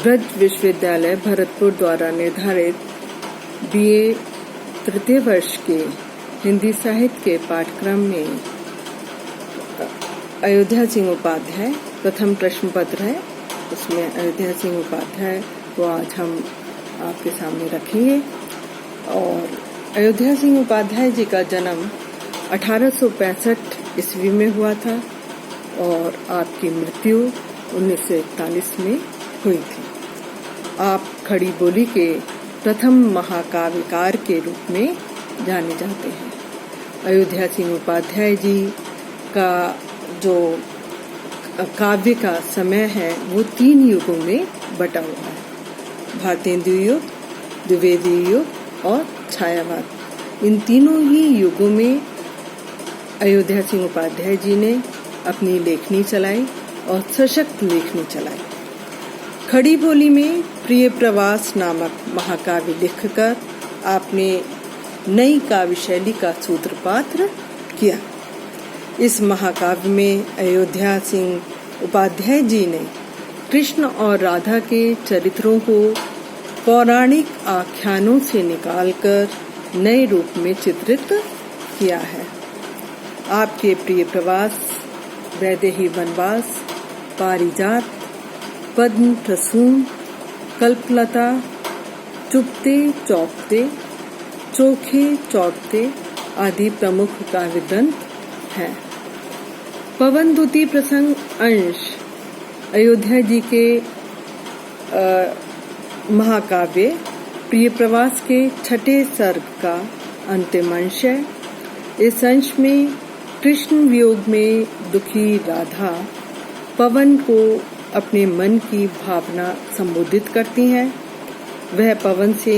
ब्रज विश्वविद्यालय भरतपुर द्वारा निर्धारित BA तृतीय वर्ष के हिंदी साहित्य के पाठ्यक्रम में अयोध्या सिंह उपाध्याय प्रथम प्रश्न पत्र है। उसमें अयोध्या सिंह उपाध्याय को आज हम आपके सामने रखेंगे। और अयोध्या सिंह उपाध्याय जी का जन्म 1865 ईस्वी में हुआ था और आपकी मृत्यु 1941 में हुई थी। आप खड़ी बोली के प्रथम महाकाव्यकार के रूप में जाने जाते हैं। अयोध्या सिंह उपाध्याय जी का जो काव्य का समय है वो 3 युगों में बटा हुआ है, भारतेंदु युग, द्विवेदी युग और छायावाद। इन तीनों ही युगों में अयोध्या सिंह उपाध्याय जी ने अपनी लेखनी चलाई और सशक्त लेखनी चलाई। खड़ी बोली में प्रिय प्रवास नामक महाकाव्य लिखकर आपने नई काव्य शैली का सूत्रपात किया। इस महाकाव्य में अयोध्या सिंह उपाध्याय जी ने कृष्ण और राधा के चरित्रों को पौराणिक आख्यानों से निकालकर नए रूप में चित्रित किया है। आपके प्रिय प्रवास, वैदेही वनवास, पारिजात, पद्म प्रसून, कल्पलता, चुपते चौपते, चोखे चौटते आदि प्रमुख काव्य ग्रंथ हैं। पवनदूती प्रसंग अंश अयोध्या जी के महाकाव्य प्रिय प्रवास के 6ठे सर्ग का अंतिम अंश है। इस अंश में कृष्ण वियोग में दुखी राधा पवन को अपने मन की भावना संबोधित करती हैं। वह पवन से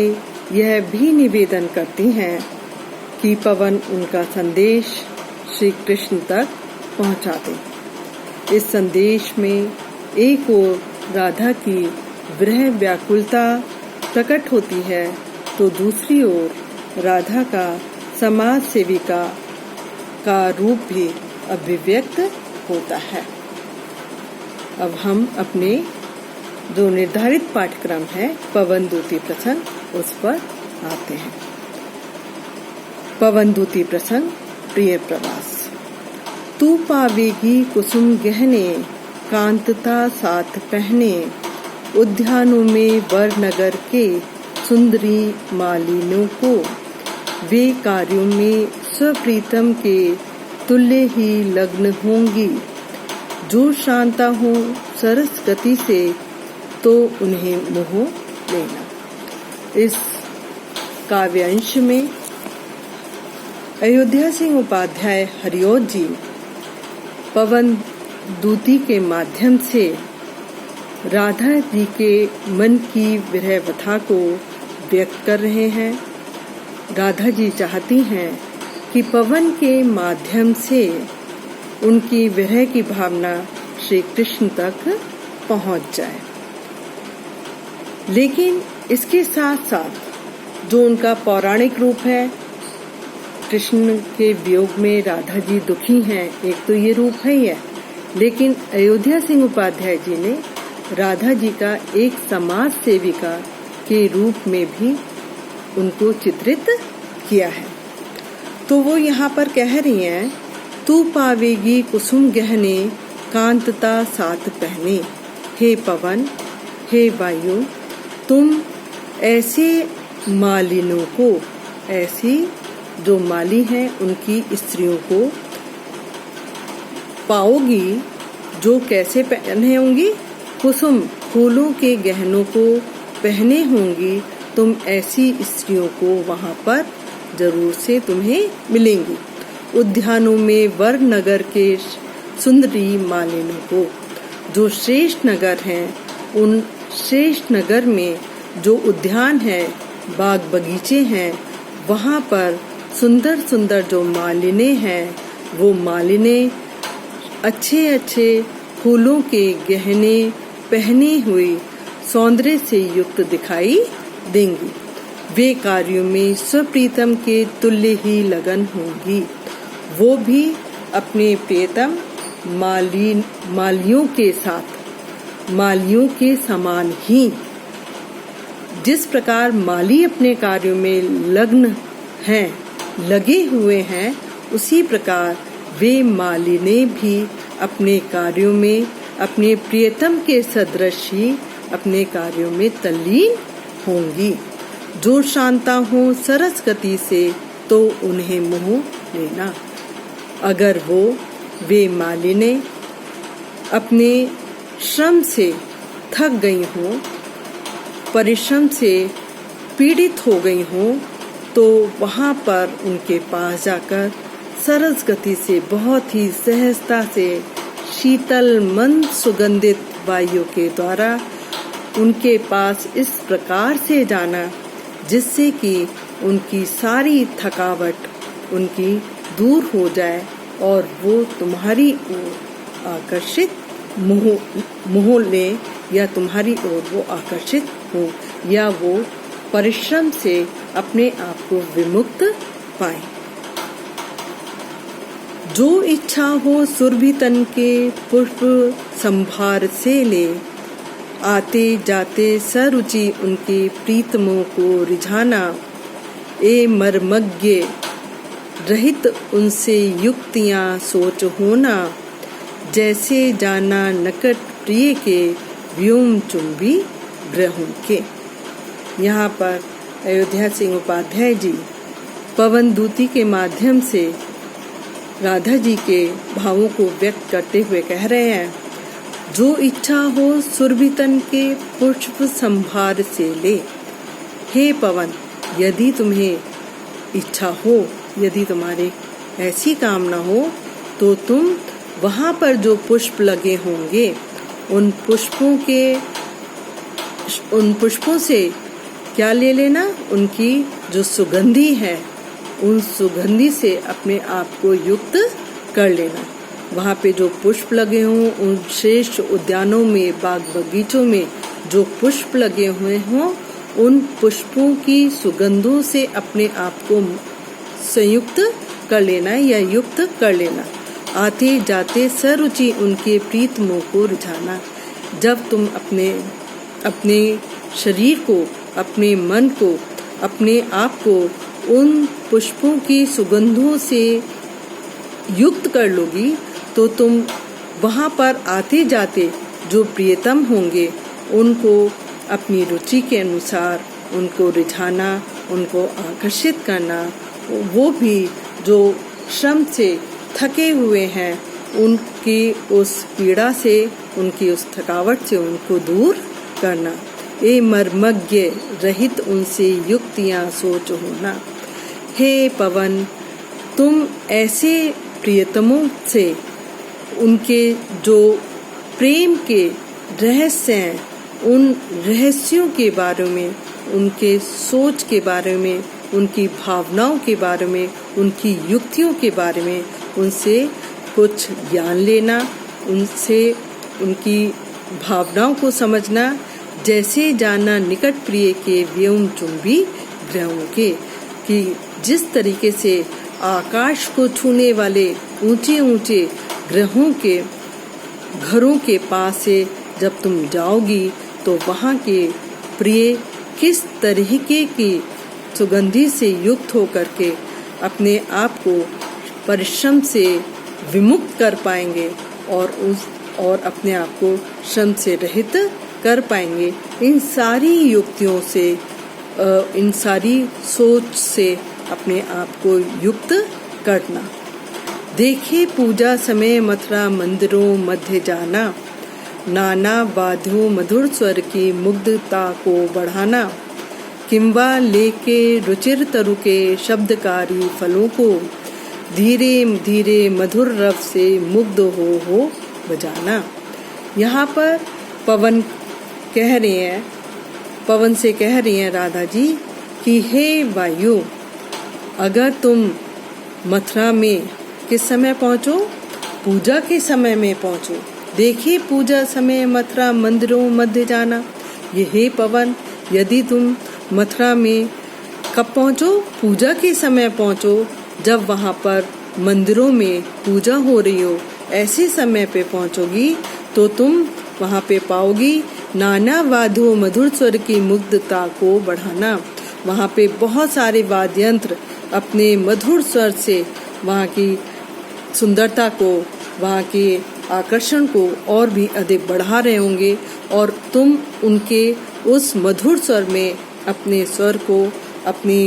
यह भी निवेदन करती हैं कि पवन उनका संदेश श्री कृष्ण तक पहुंचा दे। इस संदेश में एक ओर राधा की विरह व्याकुलता प्रकट होती है तो दूसरी ओर राधा का समाज सेविका का रूप भी अभिव्यक्त होता है। अब हम अपने जो निर्धारित पाठ्यक्रम है पवनदूती प्रसंग उस पर आते हैं। पवनदूती प्रसंग प्रिय प्रवास। तू पावेगी कुसुम गहने, कांतता साथ पहने, उद्यानों में वरनगर के सुंदरी मालिनों को, वे कार्यों में स्वप्रीतम के तुल्य ही लग्न होंगी। जो शांता हो सरस गति से तो उन्हें मोह लेना। इस काव्यांश में अयोध्या सिंह उपाध्याय हरिओत जी पवनदूती के माध्यम से राधा जी के मन की विरह व्यथा को व्यक्त कर रहे हैं। राधा जी चाहती हैं कि पवन के माध्यम से उनकी विरह की भावना श्री कृष्ण तक पहुंच जाए। लेकिन इसके साथ साथ जो उनका पौराणिक रूप है, कृष्ण के वियोग में राधा जी दुखी हैं, एक तो ये रूप है ही है, लेकिन अयोध्या सिंह उपाध्याय जी ने राधा जी का एक समाज सेविका के रूप में भी उनको चित्रित किया है। तो वो यहाँ पर कह रही हैं, तू पावेगी कुसुम गहने, कांतता साथ पहने। हे पवन, हे वायु, तुम ऐसे मालिनों को, ऐसी जो माली हैं उनकी स्त्रियों को पाओगी जो कैसे पहने होंगी, कुसुम फूलों के गहनों को पहने होंगी। तुम ऐसी स्त्रियों को वहां पर जरूर से तुम्हें मिलेंगी। उद्यानों में वरनगर के सुंदरी मालिनों को, जो श्रेष्ठ नगर हैं, उन श्रेष्ठ नगर में जो उद्यान है, बाग बगीचे हैं, वहां पर सुंदर सुंदर जो मालिने हैं, वो मालिने अच्छे अच्छे फूलों के गहने पहने हुए सौंदर्य से युक्त दिखाई देंगी। वे कार्यों में स्वप्रीतम के तुल्य ही लगन होंगी। वो भी अपने प्रियतम मालियों के साथ मालियों के समान ही। जिस प्रकार माली अपने कार्यों में लगे हुए हैं, उसी प्रकार वे मालिनी भी अपने कार्यों में अपने प्रियतम के सदृश ही अपने कार्यों में तल्लीन होंगी। जो शांता हो सरस गति से, तो उन्हें मोह लेना। अगर वे मालिनी अपने श्रम से थक गई हों, परिश्रम से पीड़ित हो गई हों, तो वहाँ पर उनके पास जाकर सरस गति से बहुत ही सहजता से शीतल मंद सुगंधित वायु के द्वारा उनके पास इस प्रकार से जाना जिससे कि उनकी सारी थकावट उनकी दूर हो जाए और वो तुम्हारी ओर आकर्षित मोह ले, या तुम्हारी ओर वो आकर्षित हो, या वो परिश्रम से अपने आप को विमुक्त पाए। जो इच्छा हो सुरभि तन के पुष्प संभार से ले, आते जाते सरुचि उनके प्रीतमों को रिझाना। ए मर्मज्ञ रहित उनसे युक्तियां सोच होना, जैसे जाना निकट प्रिय के व्योम चुंबी ग्रहों के। यहाँ पर अयोध्या सिंह उपाध्याय जी पवन दूती के माध्यम से राधा जी के भावों को व्यक्त करते हुए कह रहे हैं, जो इच्छा हो सुरभितन के पुष्प संभार से ले। हे पवन, यदि तुम्हें इच्छा हो, यदि तुम्हारे ऐसी कामना हो, तो तुम वहाँ पर जो पुष्प लगे होंगे उन पुष्पों से क्या ले लेना, उनकी जो सुगंधी है उन सुगंधी से अपने आप को युक्त कर लेना। वहाँ पे जो पुष्प लगे हों, उन श्रेष्ठ उद्यानों में, बाग बगीचों में जो पुष्प लगे हुए हों, उन पुष्पों की सुगंधों से अपने आप को संयुक्त कर लेना या युक्त कर लेना। आते जाते सरुचि उनके प्रीतमों को रिझाना। जब तुम अपने शरीर को, अपने मन को, अपने आप को उन पुष्पों की सुगंधों से युक्त कर लोगी, तो तुम वहाँ पर आते जाते जो प्रियतम होंगे उनको अपनी रुचि के अनुसार उनको रिझाना, उनको आकर्षित करना। वो भी जो श्रम से थके हुए हैं, उनकी उस पीड़ा से, उनकी उस थकावट से उनको दूर करना। ए मर्मज्ञ रहित उनसे युक्तियां सोच होना। हे पवन, तुम ऐसे प्रियतमों से उनके जो प्रेम के रहस्य हैं, उन रहस्यों के बारे में, उनके सोच के बारे में, उनकी भावनाओं के बारे में, उनकी युक्तियों के बारे में उनसे कुछ ज्ञान लेना, उनसे उनकी भावनाओं को समझना, जैसे जाना निकट प्रिय के व्योम चुंबी ग्रहों के, कि जिस तरीके से आकाश को छूने वाले ऊंचे ऊंचे ग्रहों के घरों के पास से जब तुम जाओगी, तो वहाँ के प्रिय किस तरीके की सुगंधी से युक्त होकर के अपने आप को परिश्रम से विमुक्त कर पाएंगे और अपने आप को श्रम से रहित कर पाएंगे। इन सारी युक्तियों से, इन सारी सोच से अपने आप को युक्त करना। देखे पूजा समय मथुरा मंदिरों मध्य जाना, नाना वाद्यों मधुर स्वर की मुग्धता को बढ़ाना। किंवा लेके रुचिर तरु के शब्दकारी फलों को धीरे धीरे मधुर रव से मुग्ध हो बजाना। यहाँ पर पवन से कह रही हैं राधा जी कि हे वायु, अगर तुम मथुरा में किस समय पहुँचो, पूजा के समय में पहुँचो। देखिए पूजा समय मथुरा मंदिरों मध्य जाना। ये हे पवन, यदि तुम मथुरा में कब पहुँचो, पूजा के समय पहुँचो, जब वहाँ पर मंदिरों में पूजा हो रही हो, ऐसे समय पे पहुँचोगी तो तुम वहाँ पे पाओगी नाना वाद्यों मधुर स्वर की मुग्धता को बढ़ाना। वहाँ पे बहुत सारे वाद्य यंत्र अपने मधुर स्वर से वहाँ की सुंदरता को, वहाँ के आकर्षण को और भी अधिक बढ़ा रहे होंगे और तुम उनके उस मधुर स्वर में अपने स्वर को अपने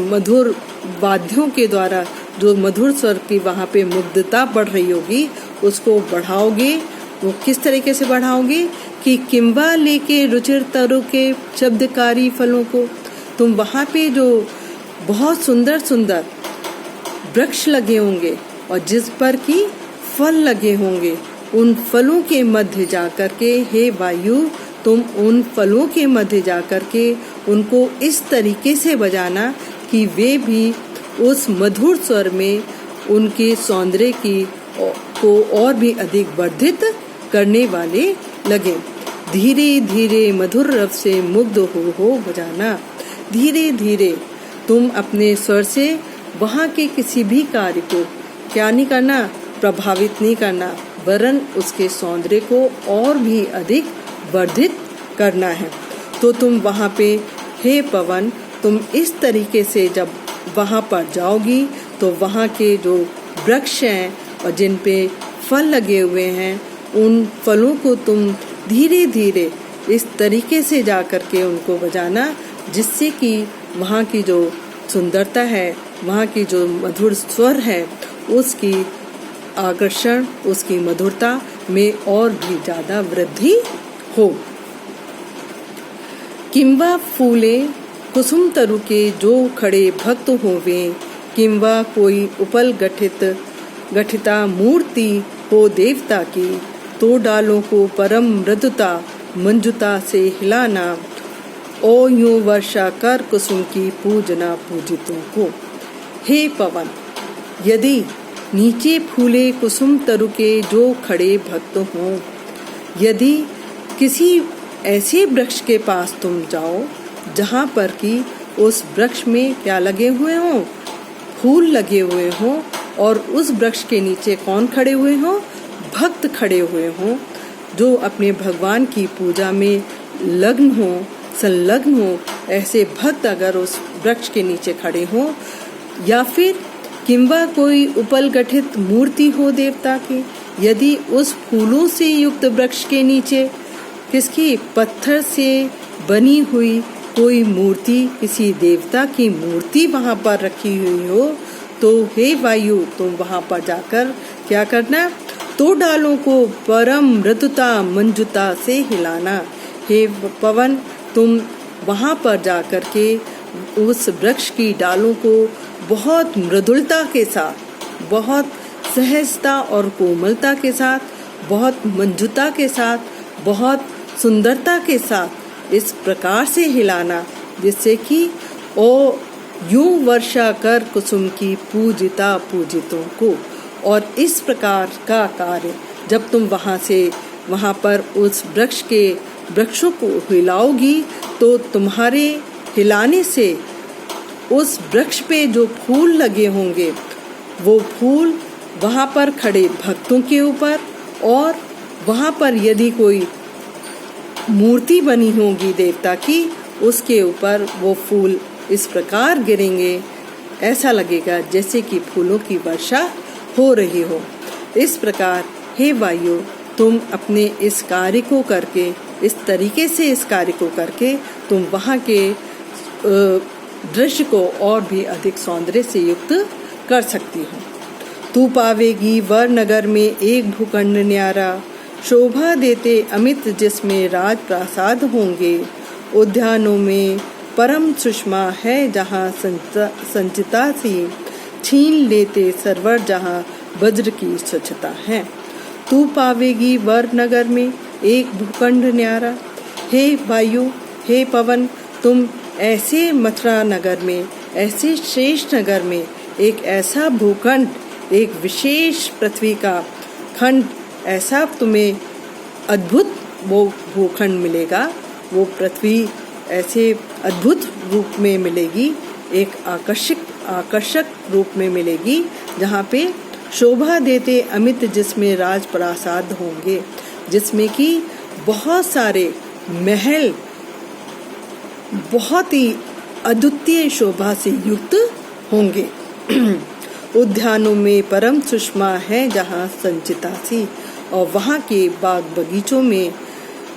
मधुर वाद्यों के द्वारा जो मधुर स्वर की वहाँ पे मुग्धता बढ़ रही होगी उसको बढ़ाओगे। वो किस तरीके से बढ़ाओगे कि किंबा लेके रुचिर तरु के शब्दकारी फलों को, तुम वहाँ पे जो बहुत सुंदर सुंदर वृक्ष लगे होंगे और जिस पर की फल लगे होंगे, उन फलों के मध्य जाकर के हे वायु तुम उन फलों के मध्य जाकर के उनको इस तरीके से बजाना कि वे भी उस मधुर स्वर में उनके सौंदर्य को और भी अधिक वर्धित करने वाले लगे। धीरे धीरे मधुर रव से मुग्ध हो बजाना। धीरे धीरे तुम अपने स्वर से वहाँ के किसी भी कार्य को क्या नहीं करना, प्रभावित नहीं करना, वरन उसके सौंदर्य को और भी अधिक वर्धित करना है। तो तुम वहाँ पे हे पवन, तुम इस तरीके से जब वहाँ पर जाओगी तो वहाँ के जो वृक्ष हैं और जिन पे फल लगे हुए हैं, उन फलों को तुम धीरे धीरे इस तरीके से जा कर के उनको बजाना, जिससे कि वहाँ की जो सुंदरता है, वहाँ की जो मधुर स्वर है, उसकी आकर्षण, उसकी मधुरता में और भी ज़्यादा वृद्धि हो। किंबा फूले कुसुम तरु के जो खड़े भक्त होवे, किंबा कोई उपल गठिता मूर्ति हो देवता की, तो डालों को परम मृदुता मंजुता से हिलाना। ओ यूं वर्षा कर कुसुम की पूजना पूजितों को। हे पवन, यदि नीचे फूले कुसुम तरु के जो खड़े भक्त हों, यदि किसी ऐसे वृक्ष के पास तुम जाओ जहाँ पर कि उस वृक्ष में क्या लगे हुए हों, फूल लगे हुए हों, और उस वृक्ष के नीचे कौन खड़े हुए हों, भक्त खड़े हुए हों, जो अपने भगवान की पूजा में लग्न हो, संलग्न हो, ऐसे भक्त अगर उस वृक्ष के नीचे खड़े हों, या फिर किंबा कोई उपल गठित मूर्ति हो देवता की, यदि उस फूलों से युक्त वृक्ष के नीचे किसकी पत्थर से बनी हुई कोई मूर्ति, किसी देवता की मूर्ति वहाँ पर रखी हुई हो, तो हे वायु तुम वहाँ पर जाकर क्या करना, तो डालों को परम मृदुता मंजुता से हिलाना। हे पवन, तुम वहाँ पर जाकर के उस वृक्ष की डालों को बहुत मृदुलता के साथ, बहुत सहजता और कोमलता के साथ, बहुत मंजुता के साथ, बहुत सुंदरता के साथ इस प्रकार से हिलाना, जिससे कि ओ यूं वर्षा कर कुसुम की पूजिता पूजितों को। और इस प्रकार का कार्य जब तुम वहाँ पर उस वृक्षों को हिलाओगी, तो तुम्हारे हिलाने से उस वृक्ष पे जो फूल लगे होंगे, वो फूल वहाँ पर खड़े भक्तों के ऊपर, और वहाँ पर यदि कोई मूर्ति बनी होगी देवता की, उसके ऊपर वो फूल इस प्रकार गिरेंगे, ऐसा लगेगा जैसे कि फूलों की वर्षा हो रही हो। इस प्रकार हे वायु, तुम अपने इस कार्य को करके, इस तरीके से इस कार्य को करके तुम वहाँ के दृश्य को और भी अधिक सौंदर्य से युक्त कर सकती हो। तू पावेगी वर नगर में एक भूखंड न्यारा, शोभा देते अमित जिसमें राज प्रासाद होंगे। उद्यानों में परम सुषमा है जहाँ संचिता सी, छीन लेते सरवर जहाँ वज्र की स्वच्छता है। तू पावेगी वर नगर में एक भूखंड न्यारा। हे वायु, हे पवन, तुम ऐसे मथुरा नगर में, ऐसे श्रेष्ठ नगर में एक ऐसा भूखंड, एक विशेष पृथ्वी का खंड, ऐसा तुम्हें अद्भुत वो भूखंड मिलेगा, वो पृथ्वी ऐसे अद्भुत रूप में मिलेगी, एक आकर्षक रूप में मिलेगी, जहाँ पे शोभा देते अमित जिसमें राजप्रासाद होंगे, जिसमें कि बहुत सारे महल बहुत ही अद्वितीय शोभा से युक्त होंगे। उद्यानों में परम सुषमा है जहाँ संचिता सी, और वहाँ के बाग बगीचों में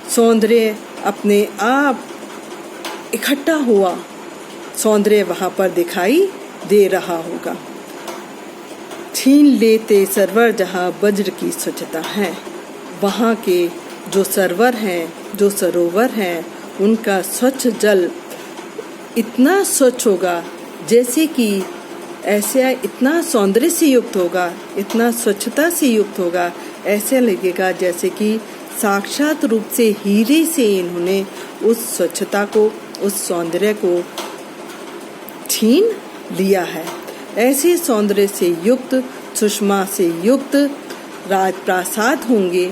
सौंदर्य अपने आप इकट्ठा हुआ सौंदर्य वहाँ पर दिखाई दे रहा होगा। छीन लेते सरवर जहाँ वज्र की स्वच्छता है, वहाँ के जो सरवर हैं, जो सरोवर हैं, उनका स्वच्छ जल इतना स्वच्छ होगा जैसे कि ऐसे इतना सौंदर्य से युक्त होगा, इतना स्वच्छता से युक्त होगा, ऐसे लगेगा जैसे कि साक्षात रूप से हीरे से इन्होंने उस स्वच्छता को, उस सौंदर्य को छीन लिया है। ऐसे सौंदर्य से युक्त, सुषमा से युक्त राजप्रासाद होंगे।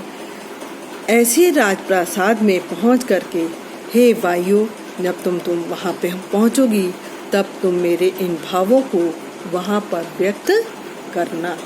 ऐसे राजप्रासाद में पहुंच करके हे वायु, जब तुम वहाँ पे पहुँचोगी तब तुम मेरे इन भावों को वहाँ पर व्यक्त करना।